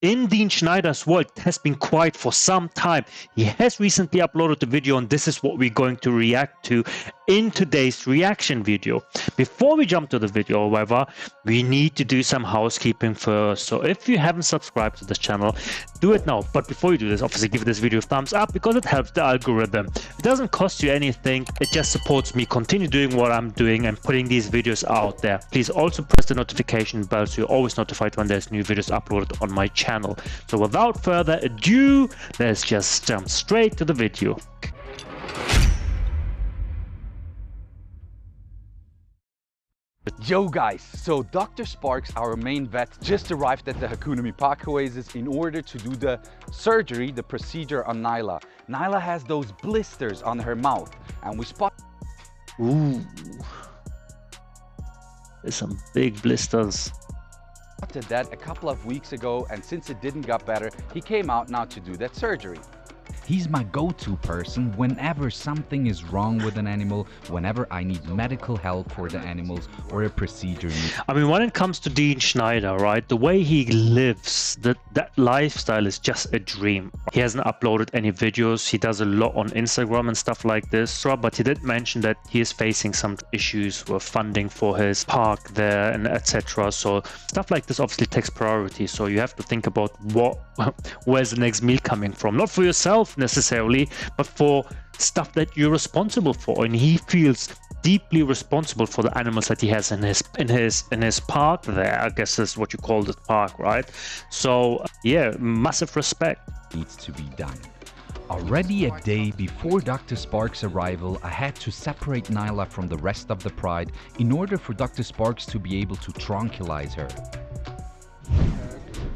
in Dean Schneiders' world, it has been quiet for some time. He has recently uploaded the video, and this is what we're going to react to in today's reaction video. Before we jump to the video, however, we need to do some housekeeping first. So if you haven't subscribed to this channel, do it now. But before you do this, obviously give this video a thumbs up because it helps the algorithm. It doesn't cost you anything. It just supports me continue doing what I'm doing and putting these videos out there. Please also press the notification bell so you're always notified when there's new videos uploaded on my channel. So without further ado, let's just jump straight to the video. Yo guys, so Dr. Sparks, our main vet, just arrived at the Hakuna Park Oasis in order to do the surgery, the procedure on Nyla. Nyla has those blisters on her mouth and we spotted There's some big blisters. that a couple of weeks ago, and since it didn't get better, he came out now to do that surgery. He's my go-to person whenever something is wrong with an animal, whenever I need medical help for the animals or a procedure. I mean, when it comes to Dean Schneider, right, the way he lives, that lifestyle is just a dream. He hasn't uploaded any videos. He does a lot on Instagram and stuff like this, but he did mention that he is facing some issues with funding for his park there and etc. So stuff like this obviously takes priority. So you have to think about where's the next meal coming from, not for yourself necessarily, but for stuff that you're responsible for. And he feels deeply responsible for the animals that he has in his park there. I guess that's what you call the park, right? So yeah, massive respect. Needs to be done. Already a day before Dr. Sparks' arrival, I had to separate Nyla from the rest of the pride in order for Dr. Sparks to be able to tranquilize her.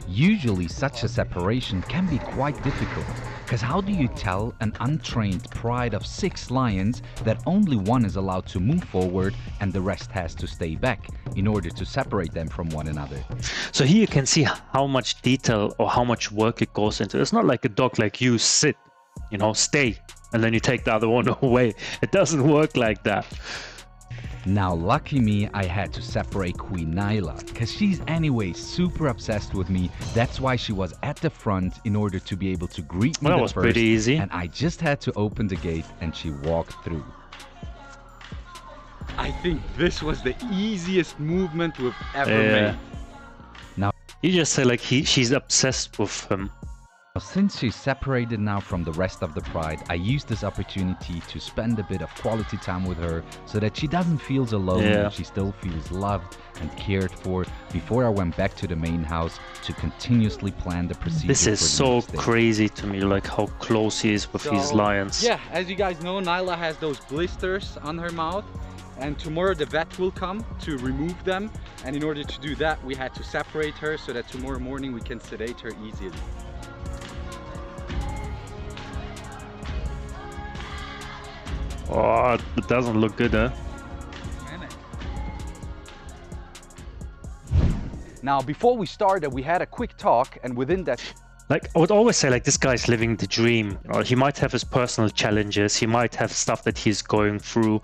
Usually such a separation can be quite difficult, because how do you tell an untrained pride of 6 lions that only one is allowed to move forward and the rest has to stay back in order to separate them from one another? So here you can see how much detail or how much work it goes into. It's not like a dog like you sit, you know, stay, and then you take the other one away. It doesn't work like that. Now, lucky me, I had to separate Queen Nyla, because she's anyway super obsessed with me. That's why she was at the front in order to be able to greet me Well, that the was first, pretty easy. and I just had to open the gate and she walked through. I think this was the easiest movement we've ever made. Now, You just say like she's obsessed with him. since she's separated now from the rest of the pride, I used this opportunity to spend a bit of quality time with her so that she doesn't feel alone, and she still feels loved and cared for before I went back to the main house to continuously plan the procedure. This is so crazy to me, like how close he is with these lions. Yeah, as you guys know, Nyla has those blisters on her mouth, and tomorrow the vet will come to remove them, and in order to do that we had to separate her so that tomorrow morning we can sedate her easily. Oh, it doesn't look good, huh? Now, before we started, we had a quick talk, and within that, Like, I would always say, like, this guy's living the dream. You know, he might have his personal challenges, he might have stuff that he's going through,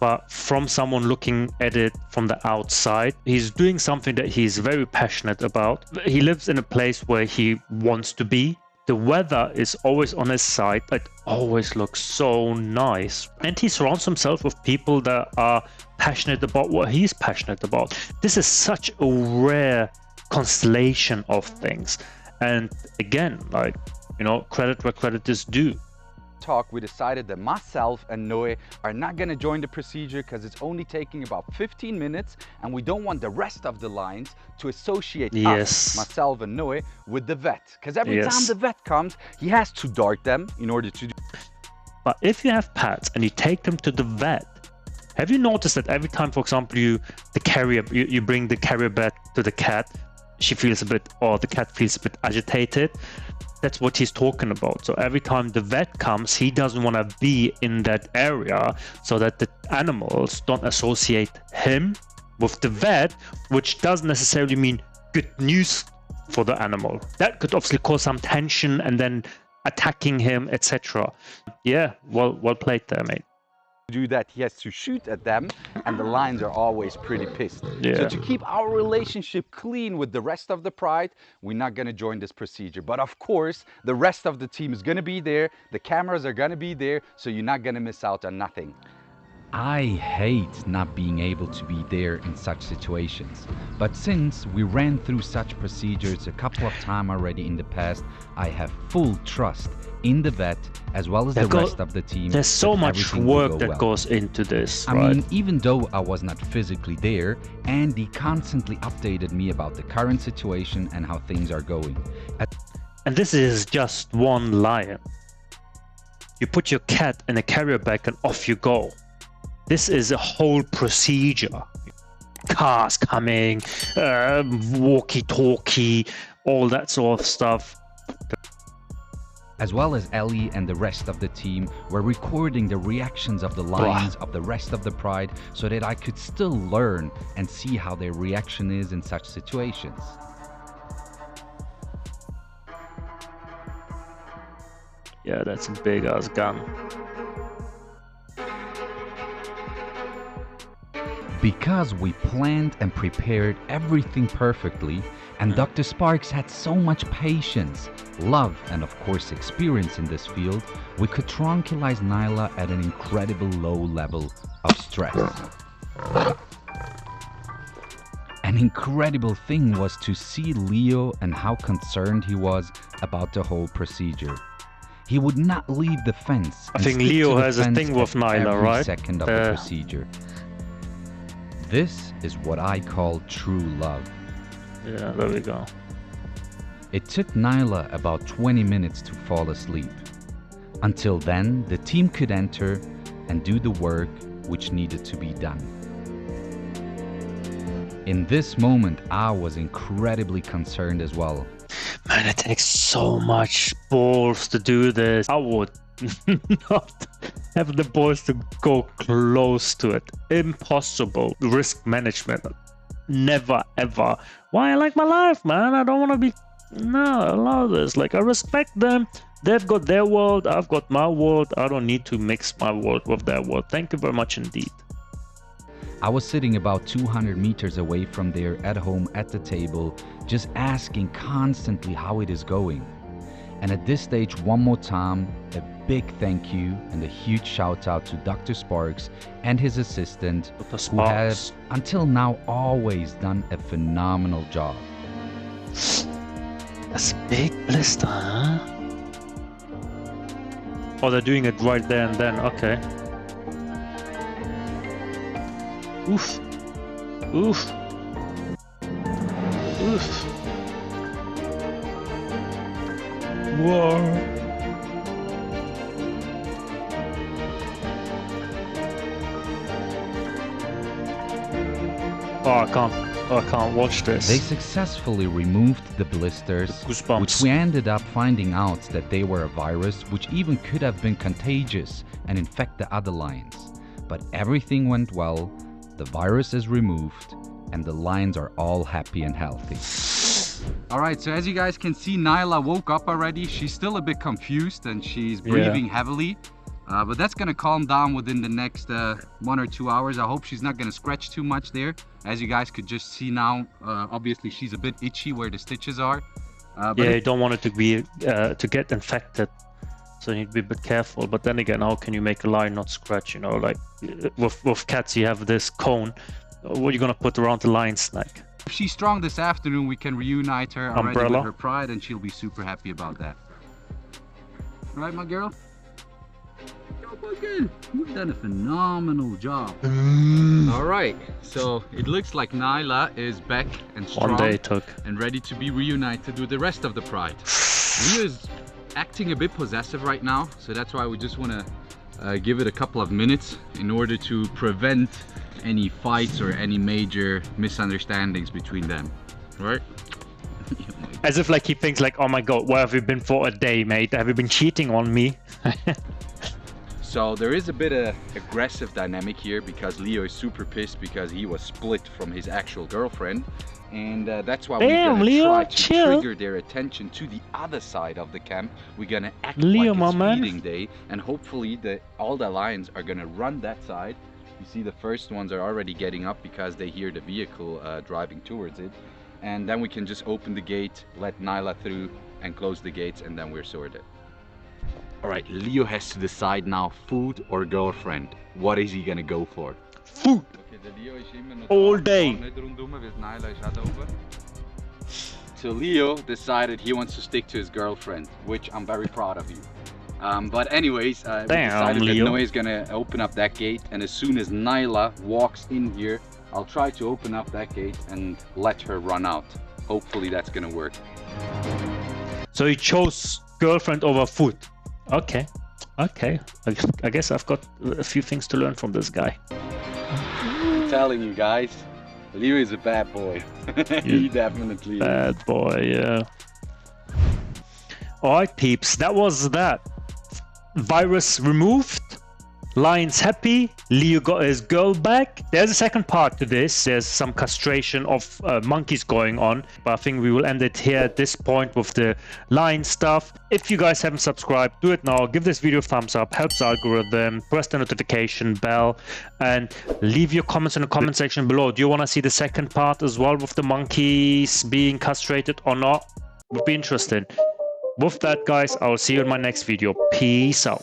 but from someone looking at it from the outside, he's doing something that he's very passionate about. He lives in a place where he wants to be. The weather is always on his side. It always looks so nice. And he surrounds himself with people that are passionate about what he's passionate about. This is such a rare constellation of things. And again, like, you know, credit where credit is due. talk, we decided that myself and Noe are not going to join the procedure because it's only taking about 15 minutes, and we don't want the rest of the lions to associate us, myself and Noe, with the vet, because every time the vet comes, he has to dart them in order to do. But if you have pets and you take them to the vet, have you noticed that every time, for example, you bring the carrier back to the cat, she feels a bit, or the cat feels a bit agitated? That's what he's talking about. So every time the vet comes, he doesn't want to be in that area so that the animals don't associate him with the vet, which doesn't necessarily mean good news for the animal. That could obviously cause some tension and then attacking him, etc. Yeah, well played there, mate. do that, he has to shoot at them, and the lions are always pretty pissed. Yeah. So to keep our relationship clean with the rest of the pride, we're not going to join this procedure. But of course, the rest of the team is going to be there, the cameras are going to be there, so you're not going to miss out on nothing. I hate not being able to be there in such situations, but since we ran through such procedures a couple of times already in the past, I have full trust in the vet as well as the rest of the team. There's so much work that goes into this, right? I mean, even though I was not physically there, Andy constantly updated me about the current situation and how things are going. And this is just one lion. You put your cat in a carrier bag and off you go. This is a whole procedure. Cars coming, walkie-talkie, all that sort of stuff. As well as Ellie and the rest of the team were recording the reactions of the lions of the rest of the pride so that I could still learn and see how their reaction is in such situations. Yeah, that's a big ass gun. Because we planned and prepared everything perfectly, and Dr. Sparks had so much patience, love, and of course experience in this field, we could tranquilize Nyla at an incredible low level of stress. An incredible thing was to see Leo and how concerned he was about the whole procedure. He would not leave the fence. I think Leo has a thing with Nyla, right? Second of the procedure. This is what I call true love. Yeah, there we go. It took Nyla about 20 minutes to fall asleep. Until then, the team could enter and do the work which needed to be done. In this moment, I was incredibly concerned as well. Man, it takes so much balls to do this. I would not have the balls to go close to it. Impossible. Risk management. Never ever. Why? I like my life, man. I don't want to be... No, allow this. Like, I respect them. They've got their world. I've got my world. I don't need to mix my world with their world. Thank you very much indeed. I was sitting about 200 meters away from there at home at the table, just asking constantly how it is going. And at this stage, one more time, a big thank you and a huge shout out to Dr. Sparks and his assistant, who have until now always done a phenomenal job. That's a big blister, huh? Oh, they're doing it right there and then, okay. Oof. Oof. Oof. Whoa. Oh, I can't watch this. They successfully removed the blisters, which we ended up finding out that they were a virus which even could have been contagious and infect the other lions. But everything went well, the virus is removed, and the lions are all happy and healthy. Alright, so as you guys can see, Nyla woke up already. She's still a bit confused and she's breathing heavily. But that's gonna calm down within the next 1 or 2 hours. I hope she's not gonna scratch too much there. As you guys could just see now, obviously she's a bit itchy where the stitches are. But yeah, you don't want it to be to get infected, so you need to be a bit careful. But then again, how can you make a lion not scratch? You know, like with cats, you have this cone. What are you gonna put around the lion's neck? If she's strong this afternoon, we can reunite her already with her pride, and she'll be super happy about that. Right, my girl? Good. You've done a phenomenal job. All right, so it looks like Nyla is back and strong and ready to be reunited with the rest of the pride. Leo is acting a bit possessive right now, so that's why we just want to give it a couple of minutes in order to prevent any fights or any major misunderstandings between them, right? As if like he thinks like, oh my god, where have you been for a day, mate? Have you been cheating on me? So there is a bit of aggressive dynamic here because Leo is super pissed because he was split from his actual girlfriend. And that's why we're gonna try to trigger their attention to the other side of the camp. We're gonna act like it's feeding day, and hopefully all the lions are gonna run that side. You see the first ones are already getting up because they hear the vehicle driving towards it. And then we can just open the gate, let Nyla through, and close the gates, and then we're sorted. All right, Leo has to decide now, food or girlfriend. What is he gonna go for? Food! All day! So Leo decided he wants to stick to his girlfriend, which I'm very proud of you. But anyways, we decided that Noe is gonna open up that gate, and as soon as Nyla walks in here, I'll try to open up that gate and let her run out. Hopefully that's gonna work. So he chose girlfriend over food. Okay, okay. I guess I've got a few things to learn from this guy. I'm telling you guys, Leo is a bad boy. He definitely is. Bad boy, yeah. Alright peeps, that was that. Virus removed. Lions happy. Leo got his girl back. There's a second part to this. There's some castration of monkeys going on. But I think we will end it here at this point with the lion stuff. If you guys haven't subscribed, do it now. Give this video a thumbs up. Helps the algorithm. Press the notification bell. And leave your comments in the comment section below. Do you want to see the second part as well with the monkeys being castrated or not? Would be interesting. With that, guys, I will see you in my next video. Peace out.